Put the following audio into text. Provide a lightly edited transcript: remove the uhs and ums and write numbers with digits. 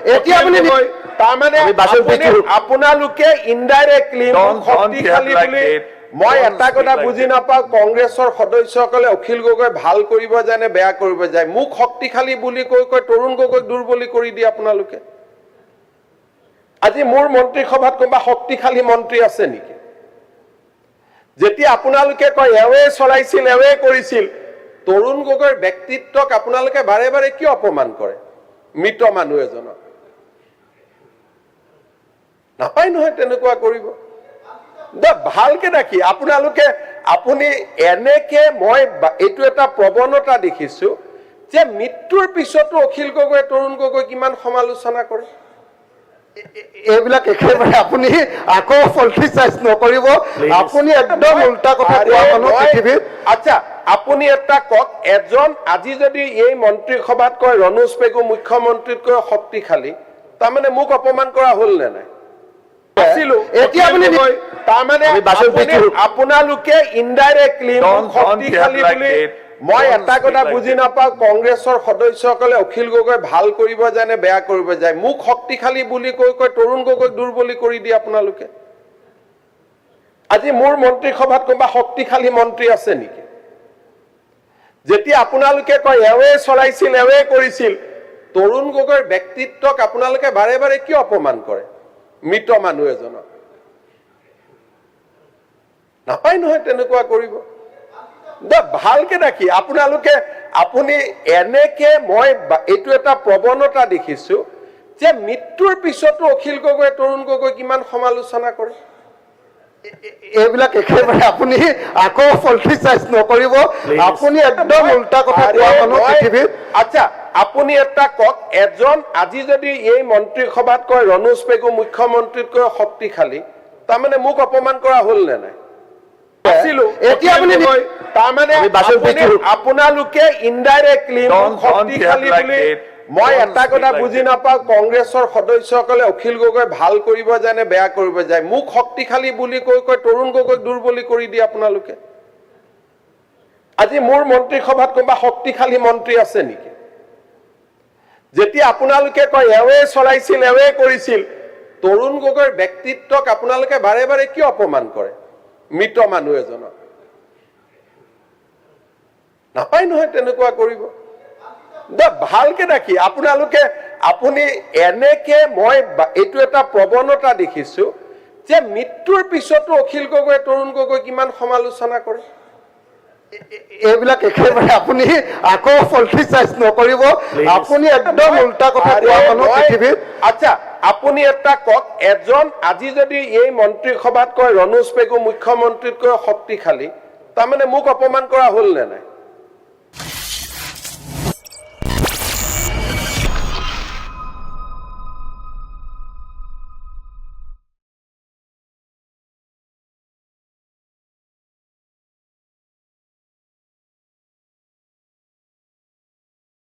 এতিয়া আপুনি তাৰমানে আপোনালোকে ইনডাইৰেক্টলি শক্তিশালী বুলি মই এটা কথা বুজি নাপাওঁ কংগ্ৰেছৰ সদস্যসকলে অখিল গগৈ ভাল কৰিব যায় নে বেয়া কৰিব যায় মোক শক্তিশালী বুলি কৈ কৈ তৰুণ গগৈক দুৰ্বলী কৰি দিয়ে আপোনালোকে আজি মোৰ মন্ত্ৰীসভাত কোনোবা শক্তিশালী মন্ত্ৰী আছে নেকি যেতিয়া আপোনালোকে কয় এৱে চলাইছিল এৱে কৰিছিল তৰুণ গগৈৰ ব্যক্তিত্বক আপোনালোকে বাৰে বাৰে কিয় অপমান কৰে মৃত মানুহ এজনক নাপায় নহয় তেনেকুৱা কৰিব ভালকে দেখি আপোনালোকে আপুনি এনেকে মই এইটো এটা প্ৰৱণতা দেখিছো যে মৃত্যুৰ পিছতো অখিল গগৈ তৰুণ গগৈ কিমান সমালোচনা কৰে এইবিলাক একেবাৰে আপুনি আকৌ পলিটিচাইজ নকৰিব আপুনি একদম উল্টা কথা কোৱা মানুহ পৃথিৱীত আচ্ছা আপুনি এটা কক এজন আজি যদি এই মন্ত্ৰী সভাত কয় ৰনোজ পেগু মুখ্যমন্ত্ৰীতকৈ শক্তিশালী তাৰমানে মোক অপমান কৰা হ'ল নে নাই এতিয়া আপুনি তাৰমানে আপোনালোকে ইনডাইৰেক্টলি শক্তিশালী বুলি মই এটা কথা বুজি নাপাওঁ কংগ্ৰেছৰ সদস্যসকলে অখিল গগৈ ভাল কৰিব যায় নে বেয়া কৰিব যায় মোক শক্তিশালী বুলি কৈ কৈ তৰুণ গগৈক দুৰ্বলী কৰি দিয়ে আপোনালোকে আজি মোৰ মন্ত্ৰীসভাত কোনোবা শক্তিশালী মন্ত্ৰী আছে নেকি যেতিয়া আপোনালোকে কয় এৱে চলাইছিল এৱে কৰিছিল তৰুণ গগৈৰ ব্যক্তিত্বক আপোনালোকে বাৰে বাৰে কিয় অপমান কৰে মৃত মানুহ এজনক নাপায় নহয় তেনেকুৱা কৰিব ভালকে দেখি আপোনালোকে আপুনি এনেকে মই এইটো এটা প্ৰৱণতা দেখিছো যে মৃত্যুৰ পিছতো অখিল গগৈ তৰুণ গগৈ কিমান সমালোচনা কৰে এইবিলাক একেবাৰে আপুনি আকৌ পলিটিচাইজ নকৰিব আপুনি একদম উল্টা কথা কোৱা মানুহ পৃথিৱীত আচ্ছা আপুনি এটা কক এজন আজি যদি এই মন্ত্ৰী সভাত কয় ৰনোজ পেগু মুখ্যমন্ত্ৰীতকৈ শক্তিশালী তাৰমানে মোক অপমান কৰা হ'ল নে নাই এতিয়া আপুনি তাৰমানে আপোনালোকে ইনডাইৰেক্টলি শক্তিশালী বুলি মই এটা কথা বুজি নাপাওঁ কংগ্ৰেছৰ সদস্যসকলে অখিল গগৈ ভাল কৰিব যায় নে বেয়া কৰিব যায় মোক শক্তিশালী বুলি কৈ কৈ তৰুণ গগৈক দুৰ্বলী কৰি দিয়ে আপোনালোকে আজি মোৰ মন্ত্ৰীসভাত কোনোবা শক্তিশালী মন্ত্ৰী আছে নেকি যেতিয়া আপোনালোকে কয় এৱে চলাইছিল এৱে কৰিছিল তৰুণ গগৈৰ ব্যক্তিত্বক আপোনালোকে বাৰে বাৰে কিয় অপমান কৰে মৃত মানুহ এজনক নাপায় নহয় তেনেকুৱা কৰিব ভালকে দেখি আপোনালোকে আপুনি এনেকে মই এইটো এটা প্ৰৱণতা দেখিছো যে মৃত্যুৰ পিছতো অখিল গগৈ তৰুণ গগৈ কিমান সমালোচনা কৰে এইবিলাক একেবাৰে আপুনি আকৌ পলিটিচাইজ নকৰিব আপুনি একদম উল্টা কথা কোৱা মানুহ পৃথিৱীত আচ্ছা আপুনি এটা কক এজন আজি যদি এই মন্ত্ৰী সভাত কয় ৰনোজ পেগু মুখ্যমন্ত্ৰীতকৈ শক্তিশালী তাৰমানে মোক অপমান কৰা হ'ল নে নাই